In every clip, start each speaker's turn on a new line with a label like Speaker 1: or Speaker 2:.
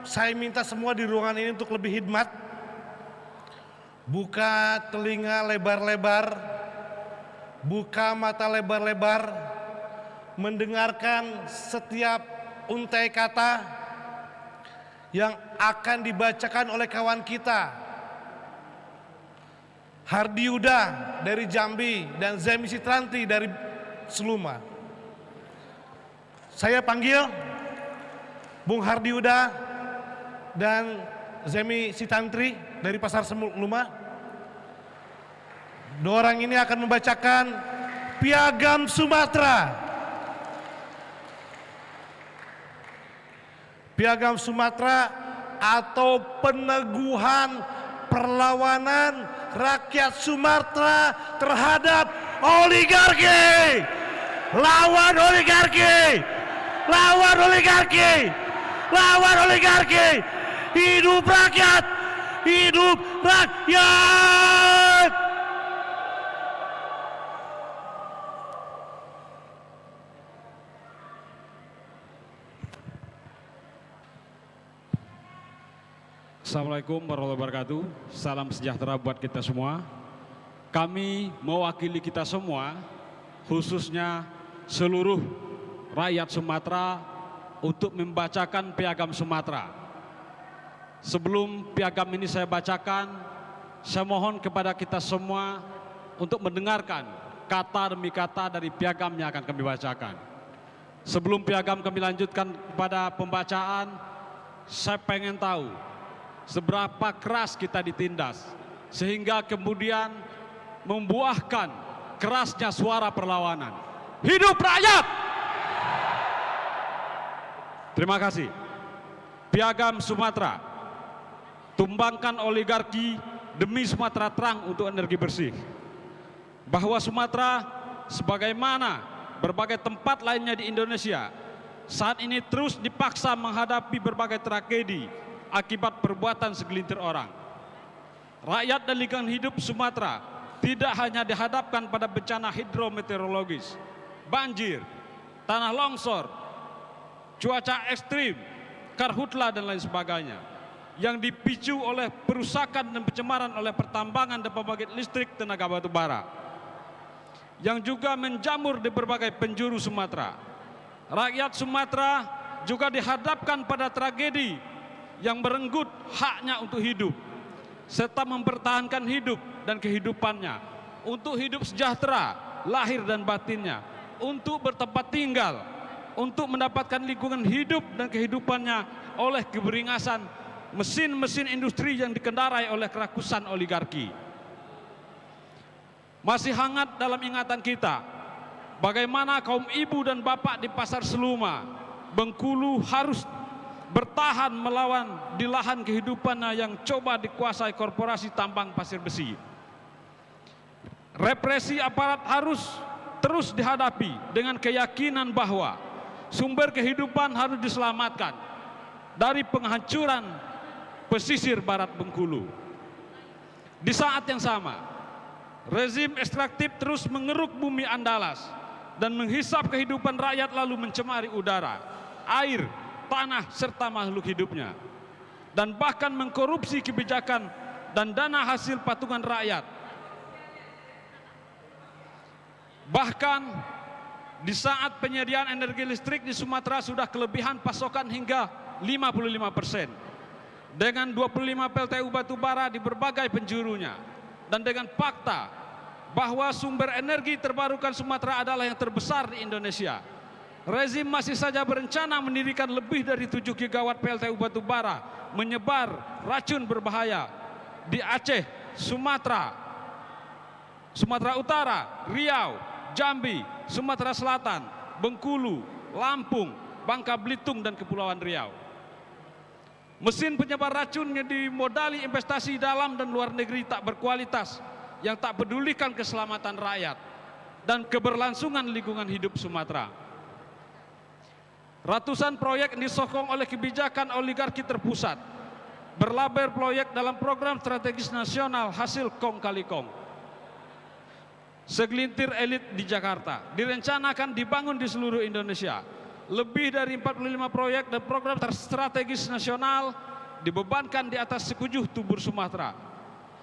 Speaker 1: saya minta semua di ruangan ini untuk lebih hikmat. Buka telinga lebar-lebar, buka mata lebar-lebar, mendengarkan setiap untai kata yang akan dibacakan oleh kawan kita Hardi Yuda dari Jambi dan Zemi Sitranti dari Seluma. Saya panggil Bung Hardi Yuda dan Zemi Sitantri dari Pasar Seluma. Dua orang ini akan membacakan Piagam Sumatera. Piagam Sumatera atau peneguhan perlawanan rakyat Sumatera terhadap oligarki. Lawan oligarki. Lawan oligarki. Lawan oligarki. Hidup rakyat. Hidup rakyat.
Speaker 2: Assalamualaikum warahmatullahi wabarakatuh. Salam sejahtera buat kita semua. Kami mewakili kita semua, khususnya seluruh rakyat Sumatera, untuk membacakan Piagam Sumatera. Sebelum piagam ini saya bacakan, saya mohon kepada kita semua untuk mendengarkan kata demi kata dari piagam yang akan kami bacakan. Sebelum piagam kami lanjutkan kepada pembacaan, saya pengen tahu seberapa keras kita ditindas, sehingga kemudian membuahkan kerasnya suara perlawanan. Hidup rakyat! Terima kasih. Piagam Sumatera. Tumbangkan oligarki demi Sumatera terang untuk energi bersih. Bahwa Sumatera, sebagaimana berbagai tempat lainnya di Indonesia, saat ini terus dipaksa menghadapi berbagai tragedi akibat perbuatan segelintir orang. Rakyat dan lingkungan hidup Sumatera tidak hanya dihadapkan pada bencana hidrometeorologis, banjir, tanah longsor, cuaca ekstrim, karhutla dan lain sebagainya, yang dipicu oleh perusakan dan pencemaran oleh pertambangan dan pembangkit listrik tenaga batu bara, yang juga menjamur di berbagai penjuru Sumatera. Rakyat Sumatera juga dihadapkan pada tragedi yang merenggut haknya untuk hidup, serta mempertahankan hidup dan kehidupannya, untuk hidup sejahtera, lahir dan batinnya, untuk bertempat tinggal, untuk mendapatkan lingkungan hidup dan kehidupannya oleh keberingasan mesin-mesin industri yang dikendarai oleh kerakusan oligarki. Masih hangat dalam ingatan kita bagaimana kaum ibu dan bapak di Pasar Seluma, Bengkulu harus bertahan melawan di lahan kehidupannya yang coba dikuasai korporasi tambang pasir besi. Represi aparat harus terus dihadapi dengan keyakinan bahwa sumber kehidupan harus diselamatkan dari penghancuran pesisir barat Bengkulu. Di saat yang sama, rezim ekstraktif terus mengeruk bumi Andalas dan menghisap kehidupan rakyat, lalu mencemari udara, air, tanah, serta makhluk hidupnya, dan bahkan mengkorupsi kebijakan dan dana hasil patungan rakyat. Bahkan di saat penyediaan energi listrik di Sumatera sudah kelebihan pasokan hingga 55%, dengan 25 PLTU batubara di berbagai penjurunya, dan dengan fakta bahwa sumber energi terbarukan Sumatera adalah yang terbesar di Indonesia, rezim masih saja berencana mendirikan lebih dari 7 gigawatt PLTU batubara menyebar racun berbahaya di Aceh, Sumatera Utara, Riau, Jambi, Sumatera Selatan, Bengkulu, Lampung, Bangka Belitung, dan Kepulauan Riau. Mesin penyebar racunnya dimodali investasi dalam dan luar negeri tak berkualitas, yang tak pedulikan keselamatan rakyat dan keberlangsungan lingkungan hidup Sumatera. Ratusan proyek disokong oleh kebijakan oligarki terpusat, berlabel proyek dalam program strategis nasional hasil kong kali kong. Segelintir elit di Jakarta direncanakan dibangun di seluruh Indonesia, lebih dari 45 proyek dan program strategis nasional dibebankan di atas sekujur tubuh Sumatera,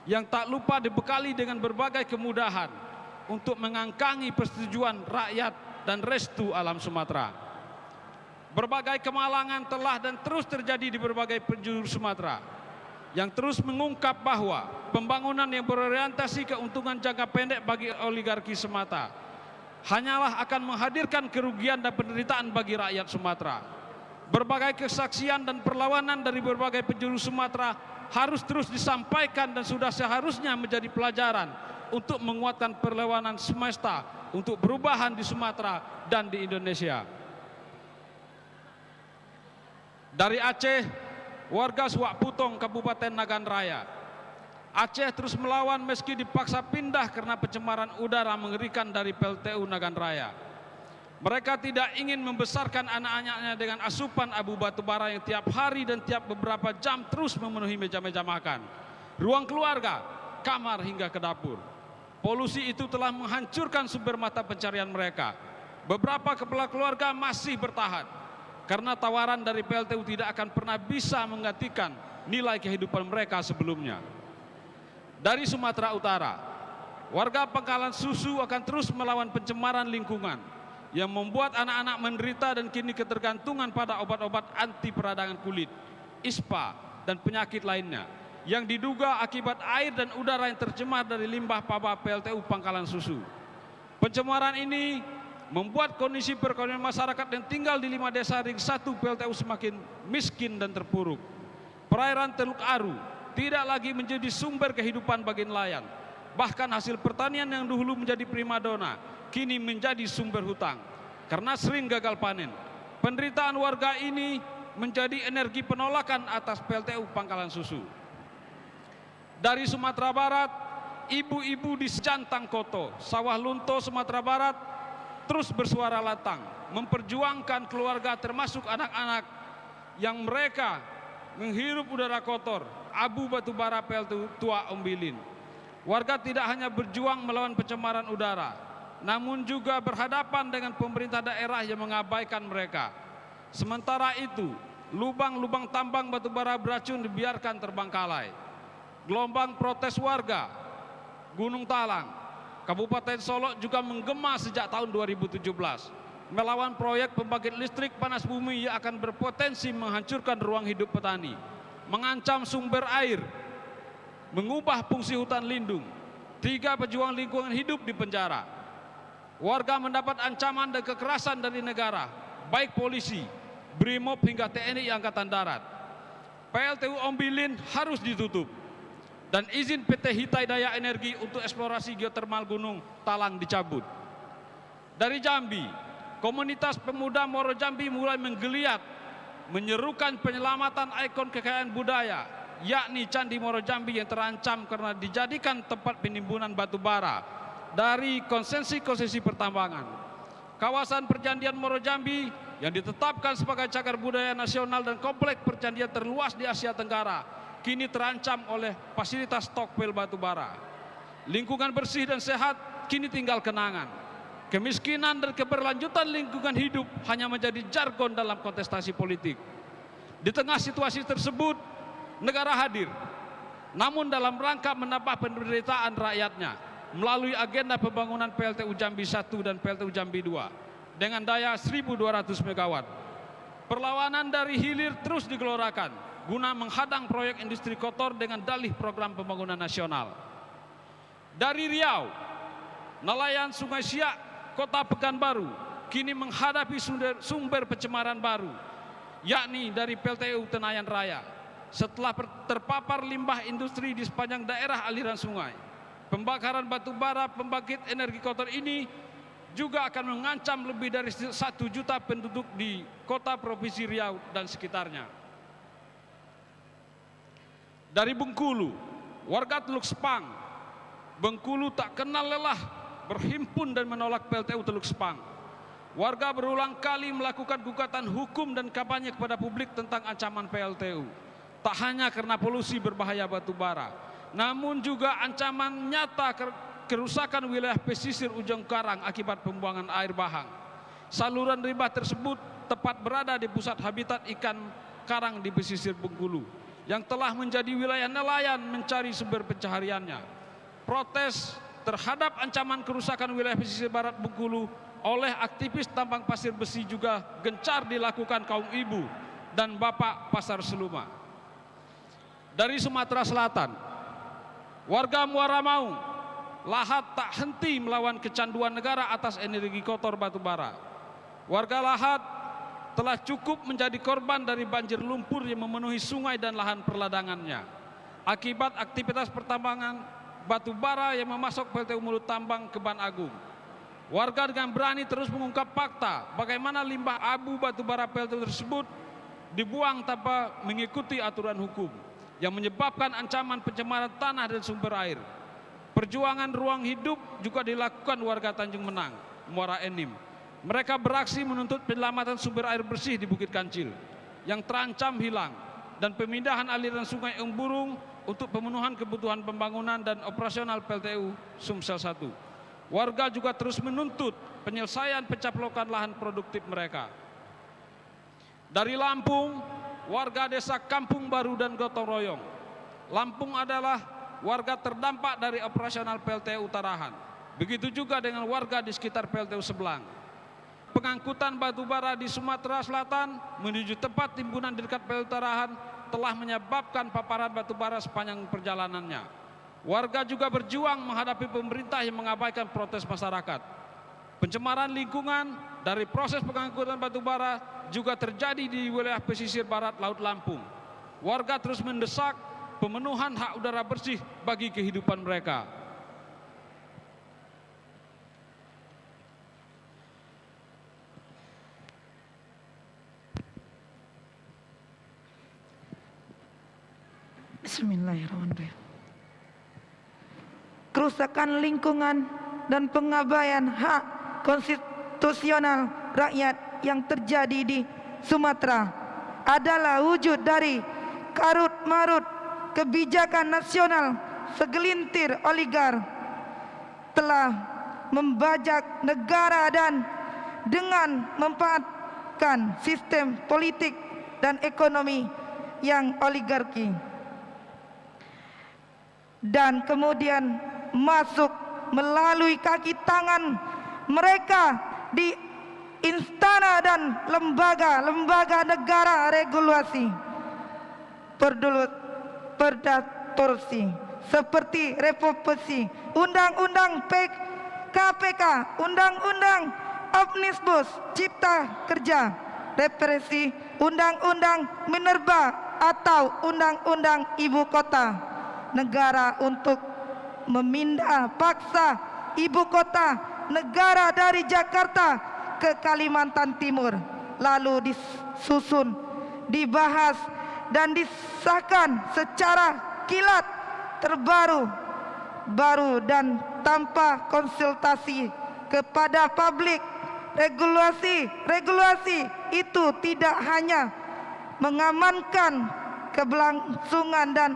Speaker 2: yang tak lupa dibekali dengan berbagai kemudahan untuk mengangkangi persetujuan rakyat dan restu alam Sumatera. Berbagai kemalangan telah dan terus terjadi di berbagai penjuru Sumatera, yang terus mengungkap bahwa pembangunan yang berorientasi keuntungan jangka pendek bagi oligarki semata hanyalah akan menghadirkan kerugian dan penderitaan bagi rakyat Sumatera. Berbagai kesaksian dan perlawanan dari berbagai penjuru Sumatera harus terus disampaikan dan sudah seharusnya menjadi pelajaran untuk menguatkan perlawanan semesta untuk perubahan di Sumatera dan di Indonesia. Dari Aceh, warga Suak Putong, Kabupaten Nagan Raya. Aceh terus melawan meski dipaksa pindah karena pencemaran udara mengerikan dari PLTU Nagan Raya. Mereka tidak ingin membesarkan anak-anaknya dengan asupan abu batubara yang tiap hari dan tiap beberapa jam terus memenuhi meja-meja makan, ruang keluarga, kamar hingga ke dapur. Polusi itu telah menghancurkan sumber mata pencarian mereka. Beberapa kepala keluarga masih bertahan karena tawaran dari PLTU tidak akan pernah bisa menggantikan nilai kehidupan mereka sebelumnya. Dari Sumatera Utara, warga Pangkalan Susu akan terus melawan pencemaran lingkungan yang membuat anak-anak menderita dan kini ketergantungan pada obat-obat anti peradangan kulit, ISPA, dan penyakit lainnya yang diduga akibat air dan udara yang tercemar dari limbah pabak PLTU Pangkalan Susu. Pencemaran ini membuat kondisi perekonomian masyarakat yang tinggal di 5 desa ring 1 PLTU semakin miskin dan terpuruk. Perairan Teluk Aru tidak lagi menjadi sumber kehidupan bagi nelayan. Bahkan hasil pertanian yang dahulu menjadi primadona kini menjadi sumber hutang karena sering gagal panen. Penderitaan warga ini menjadi energi penolakan atas PLTU Pangkalan Susu. Dari Sumatera Barat, ibu-ibu di Secantang Koto, Sawah Lunto, Sumatera Barat terus bersuara lantang memperjuangkan keluarga termasuk anak-anak yang mereka menghirup udara kotor, abu batubara PLTU Tua Ombilin. Warga tidak hanya berjuang melawan pencemaran udara, namun juga berhadapan dengan pemerintah daerah yang mengabaikan mereka. Sementara itu, lubang-lubang tambang batubara beracun dibiarkan terbengkalai. Gelombang protes warga Gunung Talang, Kabupaten Solok juga menggema sejak tahun 2017 melawan proyek pembangkit listrik panas bumi yang akan berpotensi menghancurkan ruang hidup petani, mengancam sumber air, mengubah fungsi hutan lindung. 3 pejuang lingkungan hidup di penjara. Warga mendapat ancaman dan kekerasan dari negara, baik polisi, BRIMOB hingga TNI Angkatan Darat. PLTU Ombilin harus ditutup dan izin PT Hitai Daya Energi untuk eksplorasi geotermal Gunung Talang dicabut. Dari Jambi, komunitas pemuda Moro Jambi mulai menggeliat menyerukan penyelamatan ikon kekayaan budaya, yakni Candi Moro Jambi yang terancam karena dijadikan tempat penimbunan batu bara dari konsesi pertambangan. Kawasan Perjanjian Moro Jambi yang ditetapkan sebagai cagar budaya nasional dan kompleks perjanjian terluas di Asia Tenggara kini terancam oleh fasilitas stockpile batu bara. Lingkungan bersih dan sehat kini tinggal kenangan. Kemiskinan dan keberlanjutan lingkungan hidup hanya menjadi jargon dalam kontestasi politik. Di tengah situasi tersebut, negara hadir, namun dalam rangka menambah penderitaan rakyatnya melalui agenda pembangunan PLTU Jambi 1 dan PLTU Jambi 2 dengan daya 1.200 MW. Perlawanan dari hilir terus digelorakan guna menghadang proyek industri kotor dengan dalih program pembangunan nasional. Dari Riau, nelayan Sungai Siak, Kota Pekanbaru kini menghadapi sumber pencemaran baru, yakni dari PLTU Tenayan Raya. Setelah terpapar limbah industri di sepanjang daerah aliran sungai, pembakaran batu bara pembangkit energi kotor ini juga akan mengancam lebih dari 1 juta penduduk di kota provinsi Riau dan sekitarnya. Dari Bengkulu, warga Teluk Sepang, Bengkulu tak kenal lelah berhimpun dan menolak PLTU Teluk Sepang. Warga berulang kali melakukan gugatan hukum dan kampanye kepada publik tentang ancaman PLTU. Tak hanya karena polusi berbahaya batu bara, namun juga ancaman nyata kerusakan wilayah pesisir Ujung Karang akibat pembuangan air bahang. Saluran limbah tersebut tepat berada di pusat habitat ikan karang di pesisir Bengkulu yang telah menjadi wilayah nelayan mencari sumber pencahariannya. Protes terhadap ancaman kerusakan wilayah pesisir barat Bengkulu oleh aktivis tambang pasir besi juga gencar dilakukan kaum ibu dan bapak pasar Seluma. Dari Sumatera Selatan, warga Muara Maung, Lahat tak henti melawan kecanduan negara atas energi kotor batu bara. Warga Lahat telah cukup menjadi korban dari banjir lumpur yang memenuhi sungai dan lahan perladangannya akibat aktivitas pertambangan batu bara yang memasok PLTU Mulut Tambang Keban Agung. Warga dengan berani terus mengungkap fakta bagaimana limbah abu batu bara PLTU tersebut dibuang tanpa mengikuti aturan hukum yang menyebabkan ancaman pencemaran tanah dan sumber air. Perjuangan ruang hidup juga dilakukan warga Tanjung Menang, Muara Enim. Mereka beraksi menuntut penyelamatan sumber air bersih di Bukit Kancil yang terancam hilang dan pemindahan aliran sungai Emburung untuk pemenuhan kebutuhan pembangunan dan operasional PLTU Sumsel 1. Warga juga terus menuntut penyelesaian pencaplokan lahan produktif mereka. Dari Lampung, warga desa Kampung Baru dan Gotong Royong. Lampung adalah warga terdampak dari operasional PLTU Tarahan. Begitu juga dengan warga di sekitar PLTU Sebelang. Pengangkutan batu bara di Sumatera Selatan menuju tempat timbunan di dekat PLTU Tarahan telah menyebabkan paparan batu bara sepanjang perjalanannya. Warga juga berjuang menghadapi pemerintah yang mengabaikan protes masyarakat. Pencemaran lingkungan dari proses pengangkutan batu bara juga terjadi di wilayah pesisir barat Laut Lampung. Warga terus mendesak pemenuhan hak udara bersih bagi kehidupan mereka.
Speaker 3: Bismillahirrahmanirrahim. Kerusakan lingkungan dan pengabaian hak konstitusional rakyat yang terjadi di Sumatera adalah wujud dari karut-marut kebijakan nasional segelintir oligar telah membajak negara dan dengan memanfaatkan sistem politik dan ekonomi yang oligarki, dan kemudian masuk melalui kaki tangan mereka di istana dan lembaga-lembaga negara regulasi predatorsi seperti Republik, Undang-Undang KPK, Undang-Undang Omnibus Cipta Kerja, represi Undang-Undang Minerba atau Undang-Undang Ibu Kota Negara untuk memindah paksa ibu kota negara dari Jakarta ke Kalimantan Timur, lalu disusun, dibahas dan disahkan secara kilat terbaru dan tanpa konsultasi kepada publik. Regulasi itu tidak hanya mengamankan keberlangsungan dan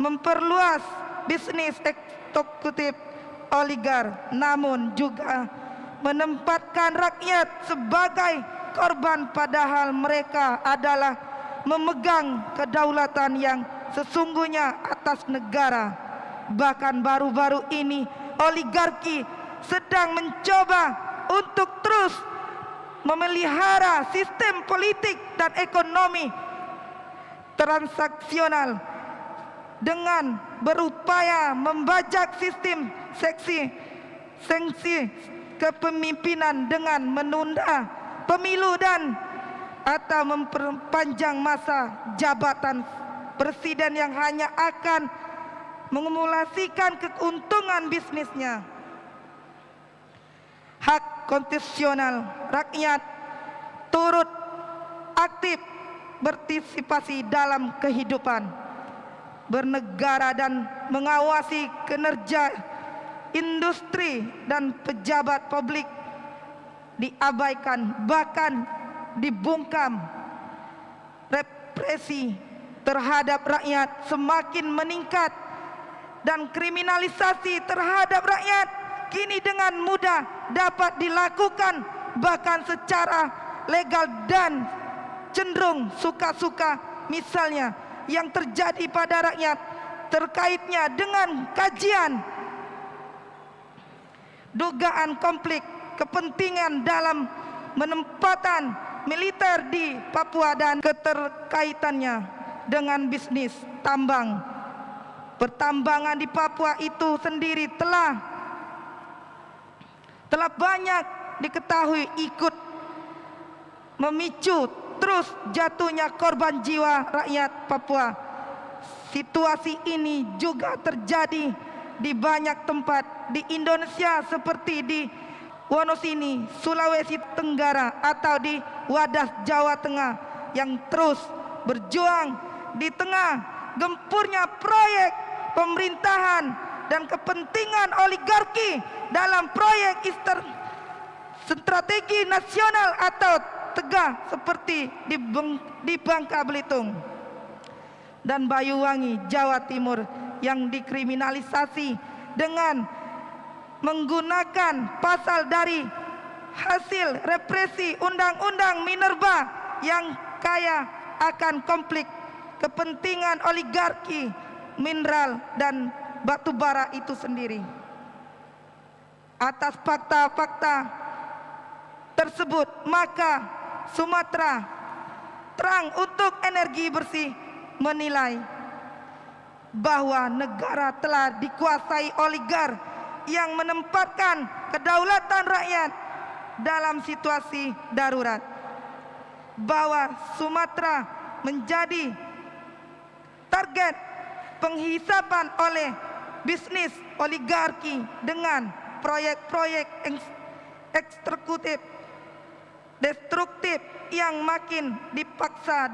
Speaker 3: memperluas bisnis eksekutif oligar, namun juga menempatkan rakyat sebagai korban, padahal mereka adalah memegang kedaulatan yang sesungguhnya atas negara. Bahkan baru-baru ini oligarki sedang mencoba untuk terus memelihara sistem politik dan ekonomi transaksional dengan berupaya membajak sistem sanksi kepemimpinan dengan menunda pemilu dan atau memperpanjang masa jabatan presiden yang hanya akan mengakumulasikan keuntungan bisnisnya. Hak konstitusional rakyat turut aktif berpartisipasi dalam kehidupan bernegara dan mengawasi kinerja industri dan pejabat publik diabaikan, bahkan dibungkam. Represi terhadap rakyat semakin meningkat dan kriminalisasi terhadap rakyat kini dengan mudah dapat dilakukan, bahkan secara legal dan cenderung suka-suka, misalnya yang terjadi pada rakyat terkaitnya dengan kajian dugaan konflik kepentingan dalam menempatan militer di Papua dan keterkaitannya dengan bisnis tambang. Pertambangan di Papua itu sendiri telah banyak diketahui ikut memicu terus jatuhnya korban jiwa rakyat Papua. Situasi ini juga terjadi di banyak tempat di Indonesia seperti di Wonosini, Sulawesi Tenggara atau di Wadas, Jawa Tengah yang terus berjuang di tengah gempurnya proyek pemerintahan dan kepentingan oligarki dalam proyek strategi nasional atau tegah seperti di Bangka Belitung dan Banyuwangi, Jawa Timur yang dikriminalisasi dengan menggunakan pasal dari hasil represi Undang-Undang Minerba yang kaya akan konflik kepentingan oligarki mineral dan batu bara itu sendiri. Atas fakta-fakta tersebut, maka Sumatera Terang untuk Energi Bersih menilai bahwa negara telah dikuasai oligar yang menempatkan kedaulatan rakyat dalam situasi darurat, bahwa Sumatera menjadi target penghisapan oleh bisnis oligarki dengan proyek-proyek eksekutif destruktif yang makin dipaksa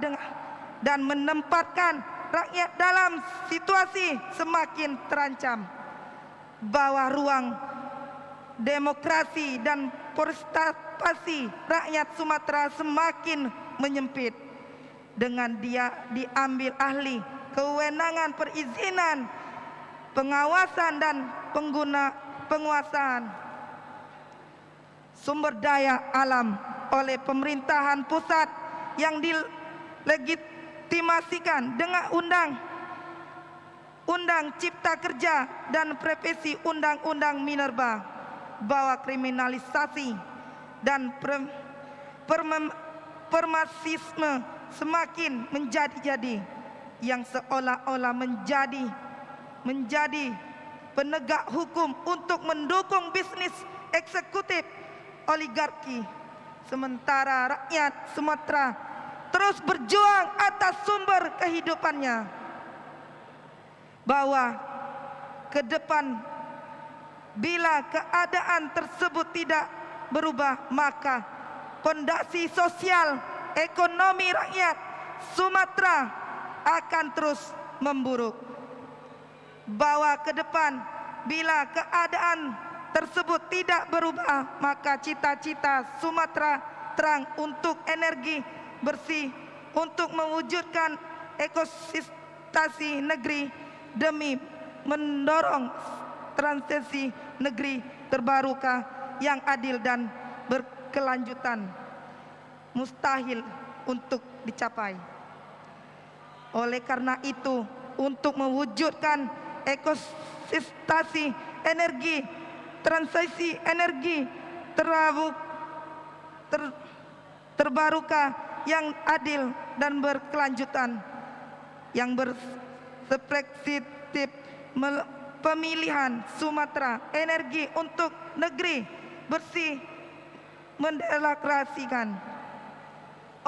Speaker 3: dan menempatkan rakyat dalam situasi semakin terancam, bahwa ruang demokrasi dan partisipasi rakyat Sumatera semakin menyempit dengan diambil ahli kewenangan perizinan, pengawasan dan penguasaan sumber daya alam oleh pemerintahan pusat yang dilegitimasikan dengan Undang Cipta Kerja dan revisi Undang-Undang Minerba, bahwa kriminalisasi dan permasisme semakin menjadi-jadi yang seolah-olah menjadi penegak hukum untuk mendukung bisnis eksekutif oligarki, sementara rakyat Sumatera terus berjuang atas sumber kehidupannya, bahwa ke depan bila keadaan tersebut tidak berubah, maka fondasi sosial ekonomi rakyat Sumatera akan terus memburuk, bahwa ke depan bila keadaan tersebut tidak berubah, maka cita-cita Sumatera Terang untuk energi bersih, untuk mewujudkan ekosistasi negeri demi mendorong transisi negeri terbarukan yang adil dan berkelanjutan, mustahil untuk dicapai. Oleh karena itu, untuk mewujudkan ekosistasi energi, transisi energi terbarukan yang adil dan berkelanjutan, yang berperspektif pemilihan Sumatera energi untuk negeri bersih mendeklarasikan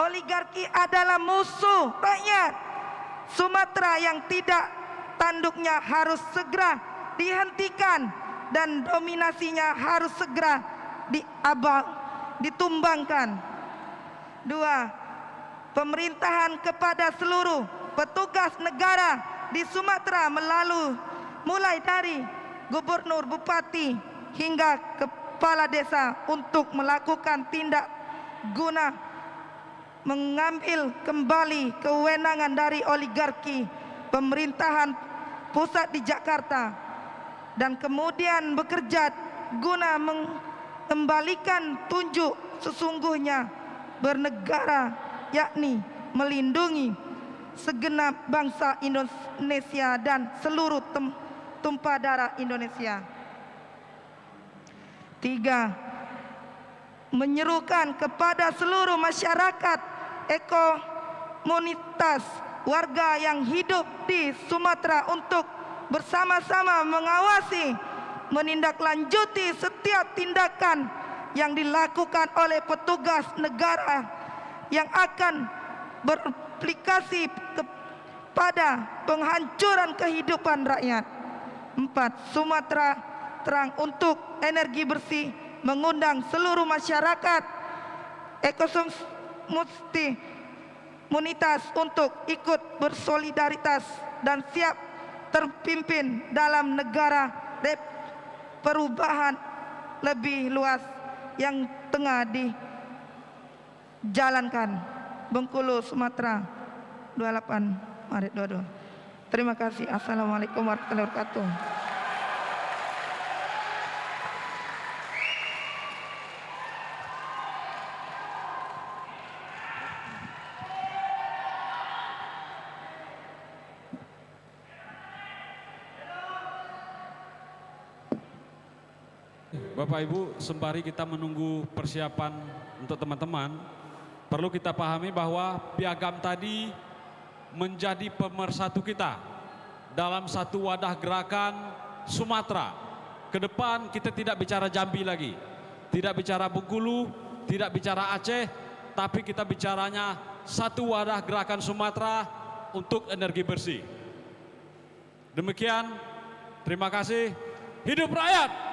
Speaker 3: oligarki adalah musuh rakyat Sumatera yang tidak tanduknya harus segera dihentikan dan dominasinya harus segera ditumbangkan. 2. Pemerintahan kepada seluruh petugas negara di Sumatera mulai dari gubernur, bupati hingga kepala desa untuk melakukan tindak guna mengambil kembali kewenangan dari oligarki pemerintahan pusat di Jakarta, dan kemudian bekerja guna mengembalikan tunjuk sesungguhnya bernegara, yakni melindungi segenap bangsa Indonesia dan seluruh tumpah darah Indonesia. 3. Menyerukan kepada seluruh masyarakat komunitas warga yang hidup di Sumatera untuk bersama-sama mengawasi, menindaklanjuti setiap tindakan yang dilakukan oleh petugas negara yang akan berimplikasi kepada penghancuran kehidupan rakyat. 4. Sumatera Terang untuk energi bersih mengundang seluruh masyarakat komunitas untuk ikut bersolidaritas dan siap terpimpin dalam negara perubahan lebih luas yang tengah dijalankan. Bengkulu, Sumatera, 28 Maret 22. Terima kasih. Assalamualaikum warahmatullahi wabarakatuh.
Speaker 2: Bapak Ibu, sembari kita menunggu persiapan untuk teman-teman, perlu kita pahami bahwa piagam tadi menjadi pemersatu kita dalam satu wadah gerakan Sumatera. Ke depan kita tidak bicara Jambi lagi, tidak bicara Bengkulu, tidak bicara Aceh, tapi kita bicaranya satu wadah gerakan Sumatera untuk energi bersih. Demikian, terima kasih. Hidup rakyat!